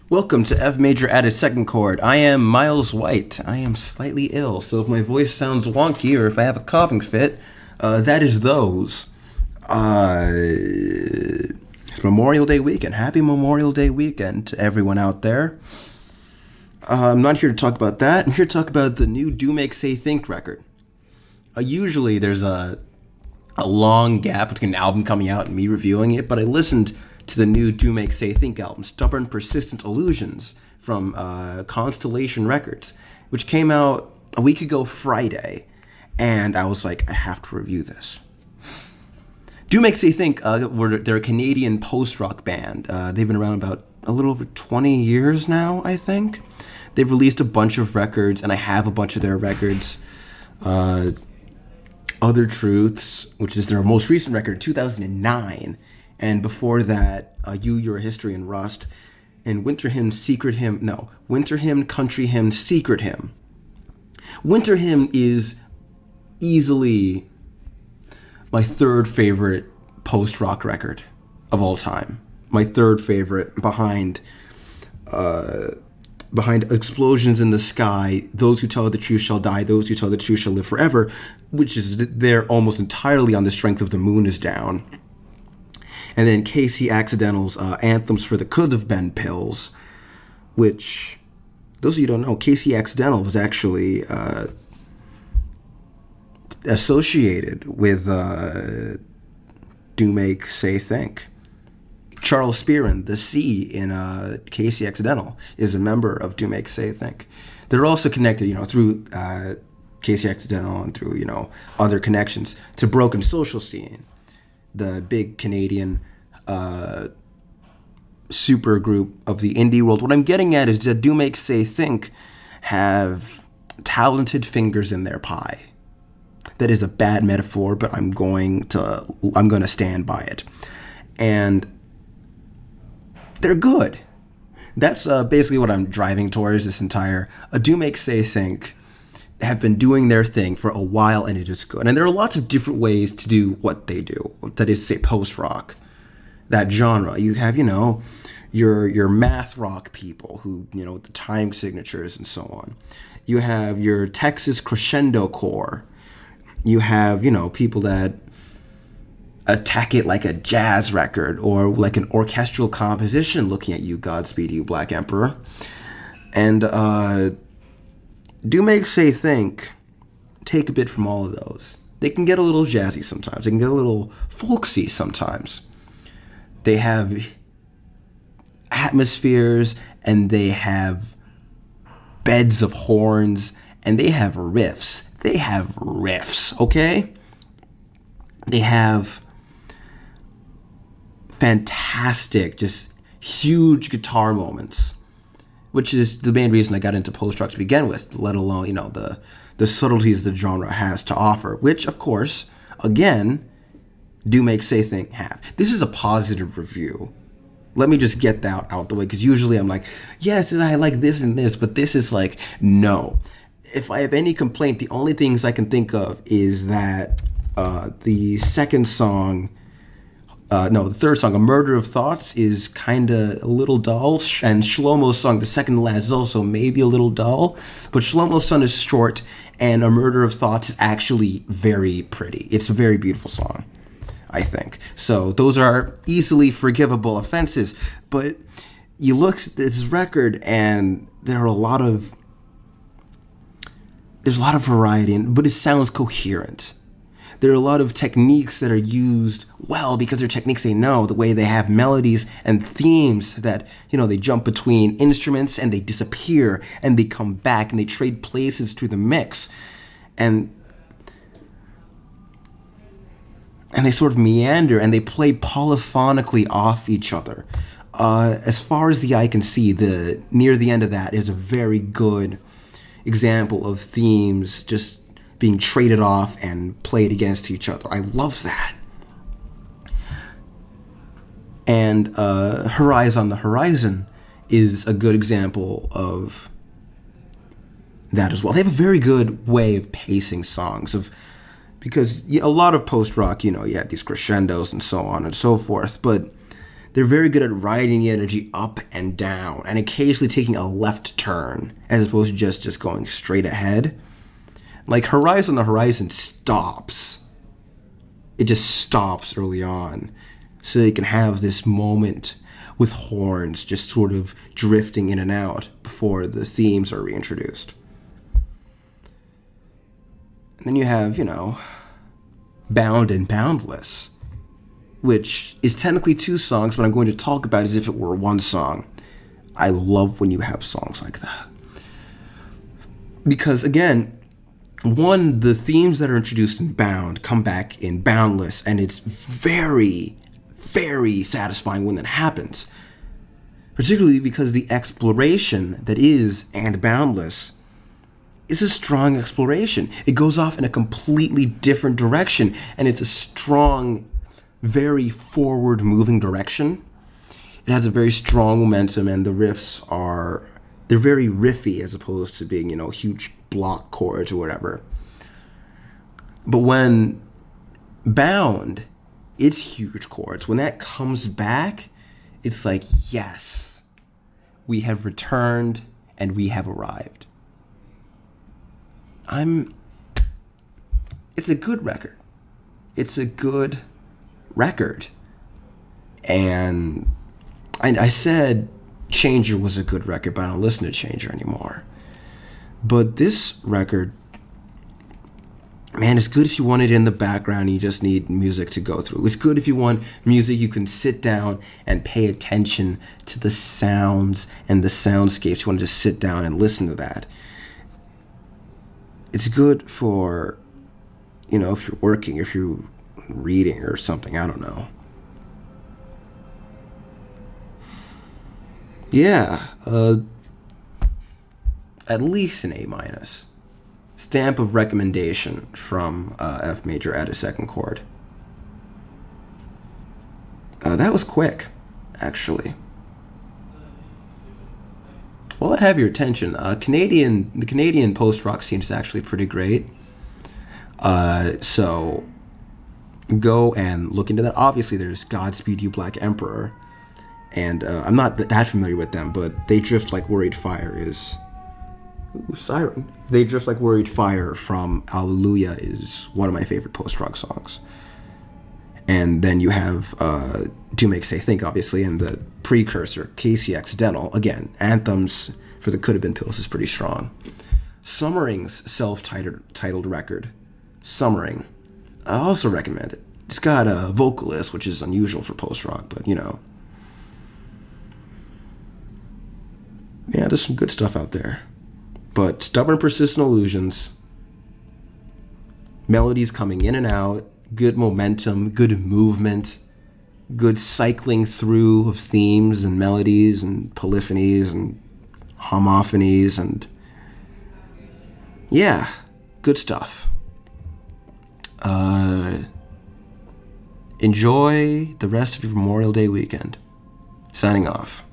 Welcome to F major added second chord. I am Miles White. I am slightly ill, so if my voice sounds wonky or if I have a coughing fit, that is those. It's Memorial Day weekend. Happy Memorial Day weekend to everyone out there. I'm not here to talk about that. I'm here to talk about the new Do Make Say Think record. Usually there's a long gap between an album coming out and me reviewing it, but I listened to the new Do Make Say Think album, Stubborn Persistent Illusions, from Constellation Records, which came out a week ago Friday, and I was like, I have to review this. Do Make Say Think, they're a Canadian post-rock band. They've been around about a little over 20 years now, I think. They've released a bunch of records, and I have a bunch of their records. Other Truths, which is their most recent record, 2009, and before that, Your History, and Rust, and Winter Hymn, Country Hymn, Secret Hymn. Winter Hymn is easily my third favorite post-rock record of all time. My third favorite behind Explosions in the Sky, Those Who Tell the Truth Shall Die, Those Who Tell the Truth Shall Live Forever, which is there almost entirely on the strength of The Moon Is Down. And then Casey Accidental's Anthems for the Could Have Been Pills, which, those of you who don't know, Casey Accidental was actually associated with Do Make Say Think. Charles Spearin, the C in Casey Accidental, is a member of Do Make Say Think. They're also connected, through Casey Accidental and through, other connections to Broken Social Scene, the big Canadian super group of the indie world. What I'm getting at is that Do Make Say Think have talented fingers in their pie. That is a bad metaphor, but I'm going to stand by it. And they're good. That's basically what I'm driving towards this entire Do Make Say Think have been doing their thing for a while, and it is good. And there are lots of different ways to do what they do. That is, say, post-rock, that genre. You have, your math rock people who, with the time signatures and so on. You have your Texas crescendo core. You have, people that attack it like a jazz record or like an orchestral composition. Looking at you, Godspeed You, Black Emperor. And Do Make Say Think take a bit from all of those. They can get a little jazzy sometimes. They can get a little folksy sometimes. They have atmospheres, and they have beds of horns, and they have riffs. They have riffs, okay? They have fantastic, just huge guitar moments, which is the main reason I got into post-rock to begin with, let alone, the subtleties the genre has to offer, which, of course, again, Do Make Say Think have. This is a positive review. Let me just get that out the way, because usually I'm like, yes, I like this and this, but this is like, no. If I have any complaint, the only things I can think of is that the third song, A Murder of Thoughts, is kind of a little dull, and Shlomo's song, the second to last, is also maybe a little dull, but Shlomo's song is short, and A Murder of Thoughts is actually very pretty. It's a very beautiful song, I think. So those are easily forgivable offenses, but you look at this record, and there's a lot of variety, but it sounds coherent. There are a lot of techniques that are used well because they're techniques they know, the way they have melodies and themes that, they jump between instruments and they disappear and they come back and they trade places through the mix. And they sort of meander and they play polyphonically off each other. As far as the eye can see, near the end of that is a very good example of themes just being traded off and played against each other. I love that. And Horizon on the Horizon is a good example of that as well. They have a very good way of pacing songs, because a lot of post-rock, you have these crescendos and so on and so forth, but they're very good at riding the energy up and down and occasionally taking a left turn as opposed to just going straight ahead. Like Horizon the Horizon stops. It just stops early on. So you can have this moment with horns just sort of drifting in and out before the themes are reintroduced. And then you have, Bound and Boundless, which is technically 2 songs, but I'm going to talk about it as if it were 1 song. I love when you have songs like that. Because, again, the themes that are introduced in Bound come back in Boundless, and it's very, very satisfying when that happens. Particularly because the exploration that is And Boundless is a strong exploration. It goes off in a completely different direction, and it's a strong, very forward-moving direction. It has a very strong momentum, and the riffs they're very riffy as opposed to being, huge block chords or whatever. But when Bound, it's huge chords. When that comes back, it's like, yes, we have returned and we have arrived. It's a good record. It's a good record. And I said Changer was a good record, but I don't listen to Changer anymore. But this record, man, it's good if you want it in the background and you just need music to go through. It's good if you want music you can sit down and pay attention to the sounds and the soundscapes. You want to just sit down and listen to that. It's good for, if you're working, if you're reading or something, I don't know. Yeah, at least an A-. Stamp of recommendation from F major add a second chord. That was quick, actually. Well, I have your attention. The Canadian post-rock scene is actually pretty great. So go and look into that. Obviously, there's Godspeed You Black Emperor. And I'm not that familiar with them, but They Drift Like Worried Fire is... Ooh, Siren. They Drift Like Worried Fire from Alleluia is one of my favorite post-rock songs. And then you have Do Make Say Think, obviously, and the precursor, Casey Accidental. Again, anthems for the Could Have Been Pills is pretty strong. Summering's self-titled record, Summering, I also recommend it. It's got a vocalist, which is unusual for post-rock, but, Yeah, there's some good stuff out there. But Stubborn Persistent Illusions, melodies coming in and out, good momentum, good movement, good cycling through of themes and melodies and polyphonies and homophonies and yeah, good stuff. Enjoy the rest of your Memorial Day weekend. Signing off.